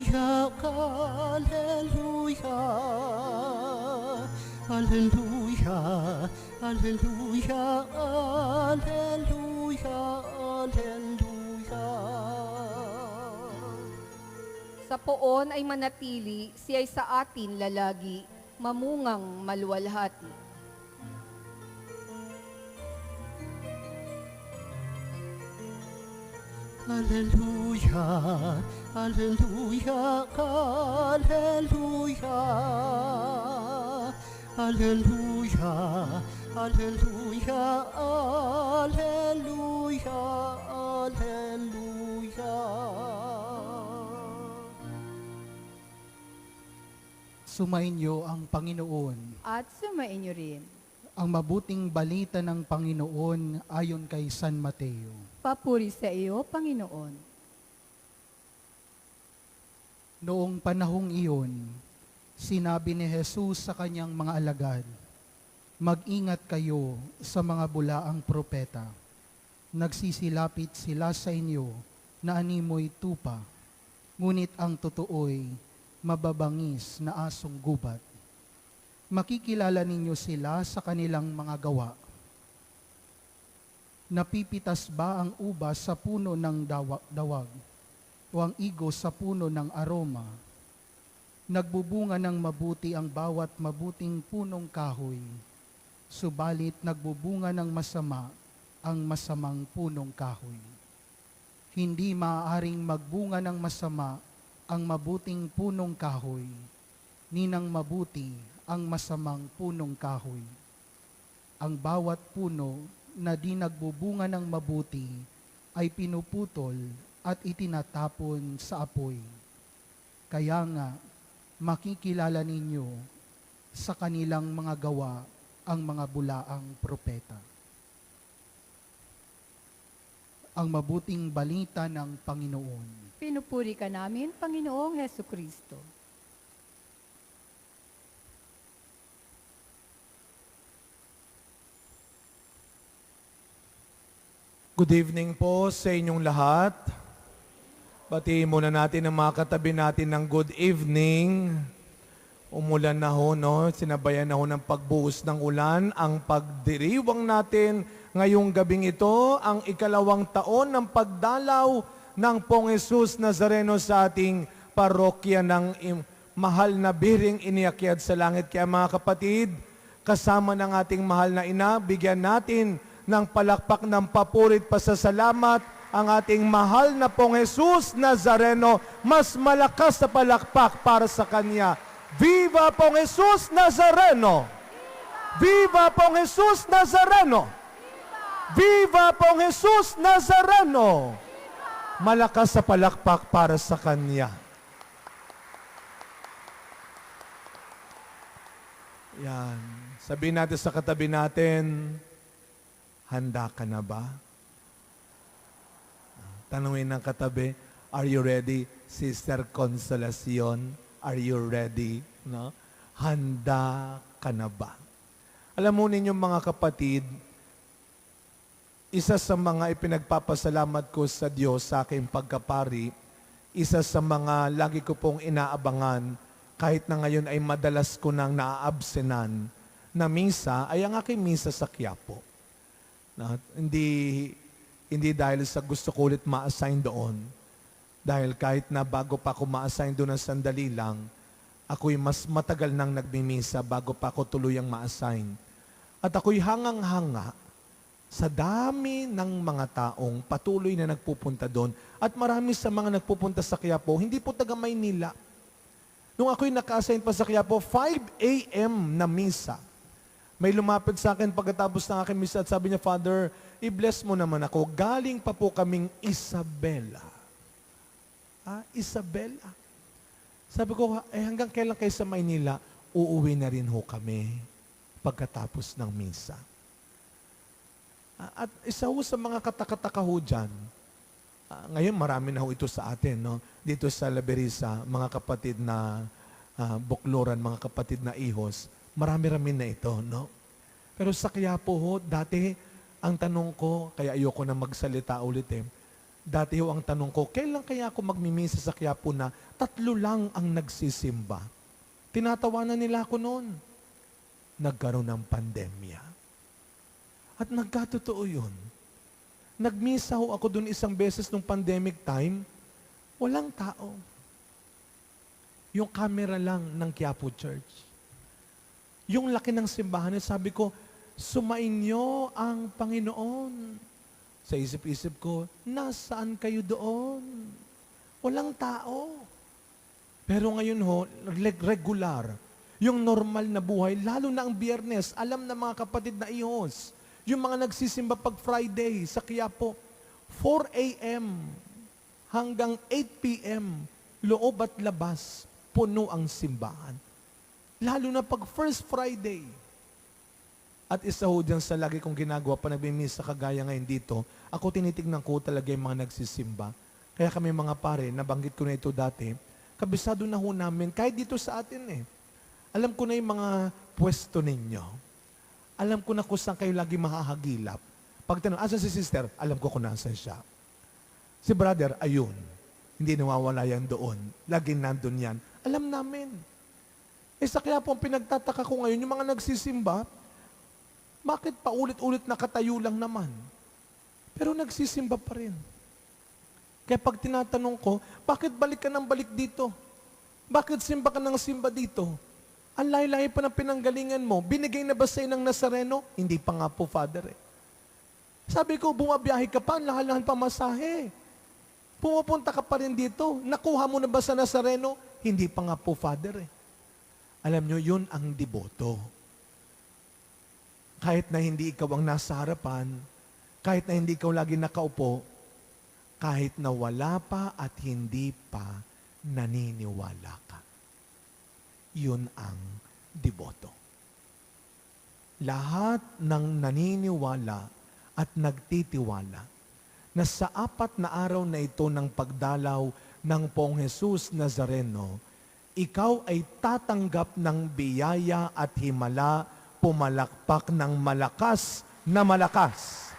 Hallelujah, hallelujah, hallelujah, hallelujah, hallelujah. Sa poon ay manatili, siya'y sa atin lalagi, mamungang maluwalhati. Hallelujah, hallelujah, hallelujah, hallelujah, hallelujah, hallelujah, hallelujah. Sumainyo ang Panginoon. At sumainyo rin. Ang mabuting balita ng Panginoon ayon kay San Mateo. Papuri sa iyo, Panginoon. Noong panahong iyon, sinabi ni Jesus sa kanyang mga alagad, "Mag-ingat kayo sa mga bulaang propeta. Nagsisilapit sila sa inyo na animoy tupa, ngunit ang totoo'y mababangis na asong gubat. Makikilala ninyo sila sa kanilang mga gawa. Napipitas ba ang ubas sa puno ng dawag o ang igo sa puno ng aroma? Nagbubunga ng mabuti ang bawat mabuting punong kahoy, subalit nagbubunga ng masama ang masamang punong kahoy. Hindi maaaring magbunga ng masama ang mabuting punong kahoy, ni ng mabuti ang masamang punong kahoy. Ang bawat puno na di nagbubunga ng mabuti ay pinuputol at itinatapon sa apoy. Kaya nga, makikilala ninyo sa kanilang mga gawa ang mga bulaang propeta." Ang mabuting balita ng Panginoon. Pinupuri ka namin, Panginoong Heso Kristo. Good evening po sa inyong lahat. Batiin muna natin ang mga katabi natin ng good evening. Umulan na ho, no? Sinabayan na ho ng pagbuhos ng ulan. Ang pagdiriwang natin ngayong gabing ito, ang ikalawang taon ng pagdalaw ng Pong Jesus Nazareno sa ating parokya ng mahal na biring iniakyat sa langit. Kaya mga kapatid, kasama ng ating mahal na ina, bigyan natin ng palakpak ng papurit pasasalamat ang ating mahal na Pong Jesus Nazareno. Mas malakas na palakpak para sa Kanya. Viva Pong Jesus Nazareno! Viva Pong Jesus Nazareno! Viva Pong Jesus Nazareno! Malakas sa palakpak para sa Kanya. Yan. Sabihin natin sa katabi natin, handa ka na ba? Tanungin ng katabi, are you ready, Sister Consolacion? Are you ready? No? Handa ka na ba? Alam mo ninyo mga kapatid, isa sa mga ipinagpapasalamat ko sa Diyos sa aking pagkapari, isa sa mga lagi ko pong inaabangan, kahit na ngayon ay madalas ko nang naaabsenan, na misa ay ang aking misa sa Quiapo. Na, hindi dahil sa gusto ko ulit ma-assign doon. Dahil kahit na bago pa ako ma-assign doon ng sandali lang, ako'y mas matagal nang nagmimisa bago pa ako tuluyang ma-assign. At ako'y hangang-hanga sa dami ng mga taong patuloy na nagpupunta doon. At marami sa mga nagpupunta sa Quiapo, hindi po taga Maynila. Nung ako'y naka-assign pa sa Quiapo, 5 a.m. na misa. May lumapit sa akin pagkatapos ng aking misa at sabi niya, "Father, i-bless mo naman ako. Galing pa po kaming Isabela." Isabela. Sabi ko, hanggang kailan kayo sa Maynila? Uuwi na rin ho kami pagkatapos ng misa. At isa ho sa mga katakataka ho dyan, ngayon marami na ho ito sa atin, no? Dito sa Laberisa, mga kapatid na Bukloran, mga kapatid na ihos, marami-rami na ito, no? Pero sa Quiapo ho, dati, ang tanong ko, kaya ayoko na magsalita ulit Dati ho ang tanong ko, kailan kaya ako magmimisa sa Quiapo na 3 lang ang nagsisimba? Tinatawanan nila ako noon. Nagkaroon ng pandemya. At nagkatotoo yun. Nagmisa ho ako doon isang beses nung pandemic time, walang tao. Yung camera lang ng Quiapo Church. Yung laki ng simbahan, sabi ko, sumainyo ang Panginoon. Sa isip-isip ko, nasaan kayo doon? Walang tao. Pero ngayon ho, regular, yung normal na buhay, lalo na ang Biyernes, alam na mga kapatid na ihos, yung mga nagsisimba pag Friday sa Quiapo, 4 a.m. hanggang 8 p.m., loob at labas, puno ang simbahan. Lalo na pag first Friday. At isa ho dyan sa lagi kong ginagawa pa nagmimisa kagaya ngayon dito, ako tinitignan ko talaga yung mga nagsisimba. Kaya kami mga pare, nabanggit ko na ito dati, kabisado na ho namin, kahit dito sa atin Alam ko na yung mga pwesto ninyo. Alam ko na kung saan kayo lagi mahahagilap. Pag tanong, asan si sister? Alam ko kung nasan siya. Si brother, ayun. Hindi nawawala yan doon. Laging nandun yan. Alam namin. Sa kaya po ang pinagtataka ko ngayon, yung mga nagsisimba, bakit paulit-ulit nakatayo lang naman? Pero nagsisimba pa rin. Kaya pag tinatanong ko, bakit balik ka ng balik dito? Bakit simba ka ng simba dito? Ang lahi-lahi pa ng pinanggalingan mo. Binigay na ba sa'yo ng Nazareno? Hindi pa nga po, Father. Sabi ko, bumabiyahe ka pa, ang lahal-lahal pa masahe. Pumupunta ka pa rin dito. Nakuha mo na ba sa Nazareno? Hindi pa nga po, Father. Alam nyo, yun ang deboto. Kahit na hindi ikaw ang nasa harapan, kahit na hindi ikaw lagi nakaupo, kahit na wala pa at hindi pa naniniwala ka. Yun ang deboto. Lahat ng naniniwala at nagtitiwala na sa 4 na araw na ito ng pagdalaw ng Poong Jesus Nazareno, ikaw ay tatanggap ng biyaya at himala, pumalakpak ng malakas na malakas.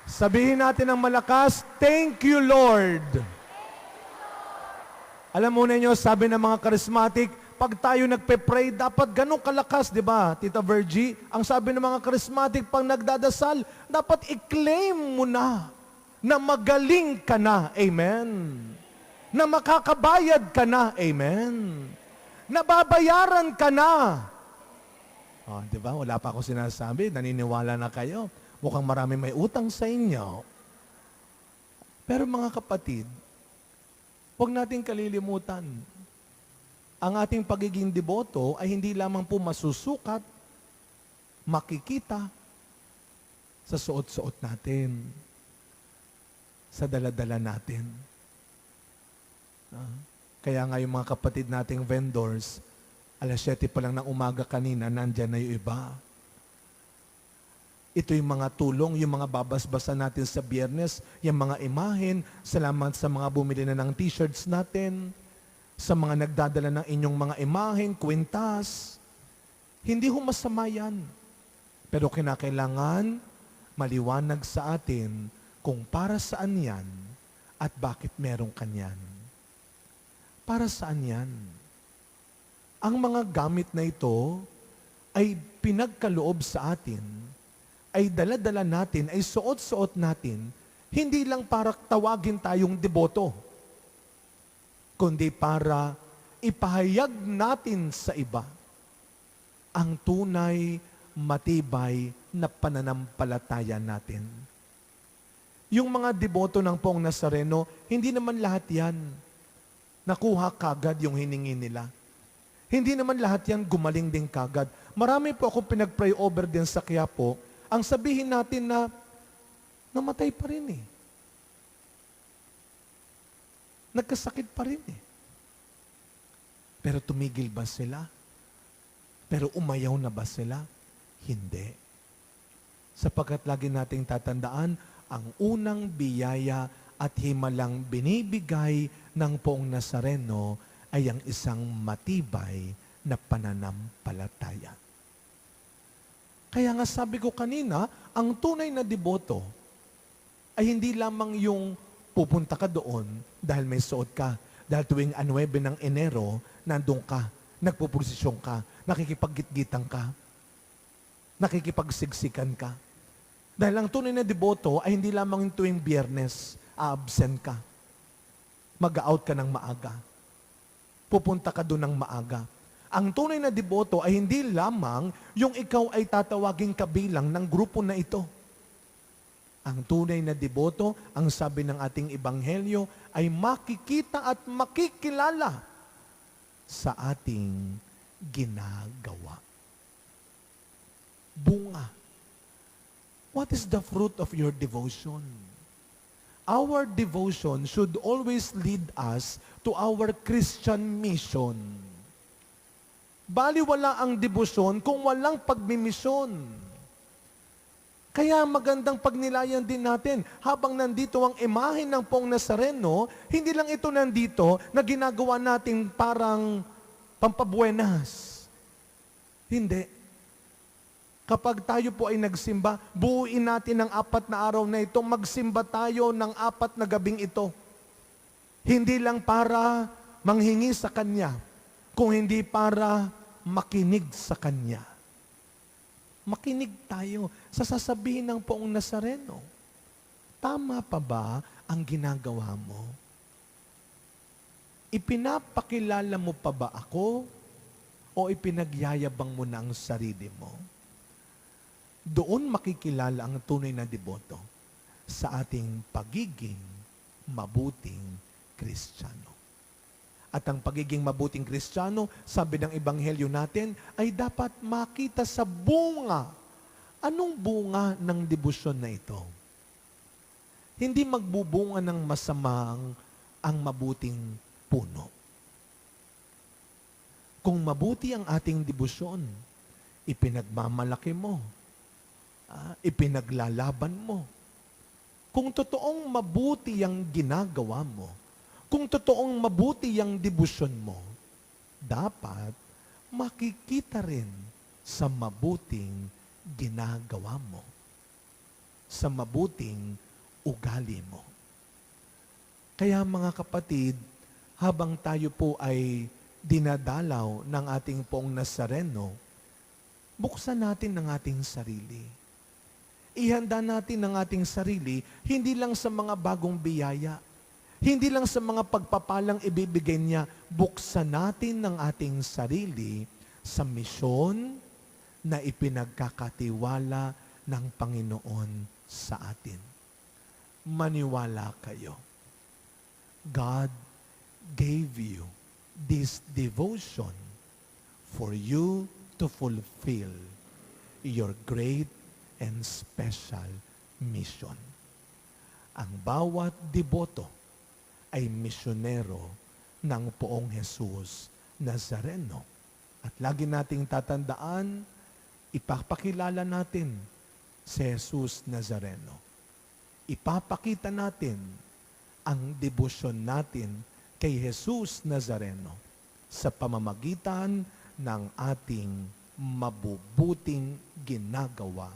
Sabihin natin ng malakas, thank you, Lord. Alam mo ninyo, sabi ng mga charismatic, pag tayo nagpe-pray, dapat ganun kalakas, di ba, Tita Virgie? Ang sabi ng mga charismatic, pag nagdadasal, dapat i-claim mo na magaling ka na. Amen. Na makakabayad ka na. Amen. Nababayaran ka na. Oh, di ba? Wala pa ako sinasabi. Naniniwala na kayo. Mukhang marami may utang sa inyo. Pero mga kapatid, huwag nating kalilimutan. Ang ating pagiging deboto ay hindi lamang po masusukat, makikita sa suot-suot natin, sa dala-dala natin. Kaya nga yung mga kapatid nating vendors, 7:00 pa lang ng umaga kanina, nandyan na yung iba. Ito yung mga tulong, yung mga babasbasan natin sa Biyernes, yung mga imahen, salamat sa mga bumili na ng t-shirts natin, sa mga nagdadala ng inyong mga imahen, kwintas. Hindi ho masama yan. Pero kinakailangan maliwanag sa atin kung para saan yan at bakit meron kanyan. Para saan yan? Ang mga gamit na ito ay pinagkaloob sa atin, ay dala-dala natin, ay suot-suot natin, hindi lang para tawagin tayong deboto, kundi para ipahayag natin sa iba ang tunay, matibay na pananampalataya natin. Yung mga deboto ng Poong Nazareno, hindi naman lahat yan nakuha kagad yung hiningi nila. Hindi naman lahat yan gumaling din kagad. Marami po akong pinag-pray over din sa Quiapo, ang sabihin natin na namatay pa rin eh. Nagkasakit pa rin eh. Pero tumigil ba sila? Pero umayaw na ba sila? Hindi. Sapagkat lagi nating tatandaan, ang unang biyaya at himalang binibigay ng Poong Nazareno ay ang isang matibay na pananampalataya. Kaya nga sabi ko kanina, ang tunay na deboto ay hindi lamang yung pupunta ka doon dahil may suot ka. Dahil tuwing 9 ng Enero, nandun ka, nagpuprosesyon ka, nakikipaggitgitan ka, nakikipagsigsikan ka. Dahil ang tunay na deboto ay hindi lamang yung tuwing Biyernes, absent ka. Mag-out ka ng maaga. Pupunta ka doon ng maaga. Ang tunay na deboto ay hindi lamang yung ikaw ay tatawaging kabilang ng grupo na ito. Ang tunay na deboto, ang sabi ng ating ebanghelyo, ay makikita at makikilala sa ating ginagawa. Bunga. What is the fruit of your devotion? Our devotion should always lead us to our Christian mission. Baliwala ang debosyon kung walang pagmimisyon. Kaya magandang pagnilayan din natin, habang nandito ang imahe ng Poong Nazareno, hindi lang ito nandito na ginagawa natin parang pampabuenas. Hindi. Kapag tayo po ay nagsimba, buuin natin ang 4 na araw na ito, magsimba tayo ng 4 na gabing ito. Hindi lang para manghingi sa Kanya, kung hindi para makinig sa Kanya. Makinig tayo sa sasabihin ng Poong Nazareno. Tama pa ba ang ginagawa mo? Ipinapakilala mo pa ba ako o ipinagyayabang mo na ang sarili mo? Doon makikilala ang tunay na deboto sa ating pagiging mabuting Kristiyano. At ang pagiging mabuting Kristiyano, sabi ng Ebanghelyo natin, ay dapat makita sa bunga. Anong bunga ng debosyon na ito? Hindi magbubunga ng masamang ang mabuting puno. Kung mabuti ang ating debosyon, ipinagmamalaki mo, ipinaglalaban mo. Kung totoong mabuti ang ginagawa mo, kung totoong mabuti ang debosyon mo, dapat makikita rin sa mabuting ginagawa mo, sa mabuting ugali mo. Kaya mga kapatid, habang tayo po ay dinadalaw ng ating Poong Nazareno, buksan natin ang ating sarili. Ihanda natin ang ating sarili, hindi lang sa mga bagong biyaya, hindi lang sa mga pagpapalang ibibigay niya, buksan natin ang ating sarili sa misyon na ipinagkakatiwala ng Panginoon sa atin. Maniwala kayo. God gave you this devotion for you to fulfill your great and special mission. Ang bawat deboto ay misyonero ng Poong Jesus Nazareno. At lagi nating tatandaan, ipapakilala natin si Jesus Nazareno. Ipapakita natin ang debosyon natin kay Jesus Nazareno sa pamamagitan ng ating mabubuting ginagawa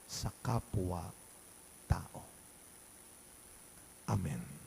sa kapwa-tao. Amen.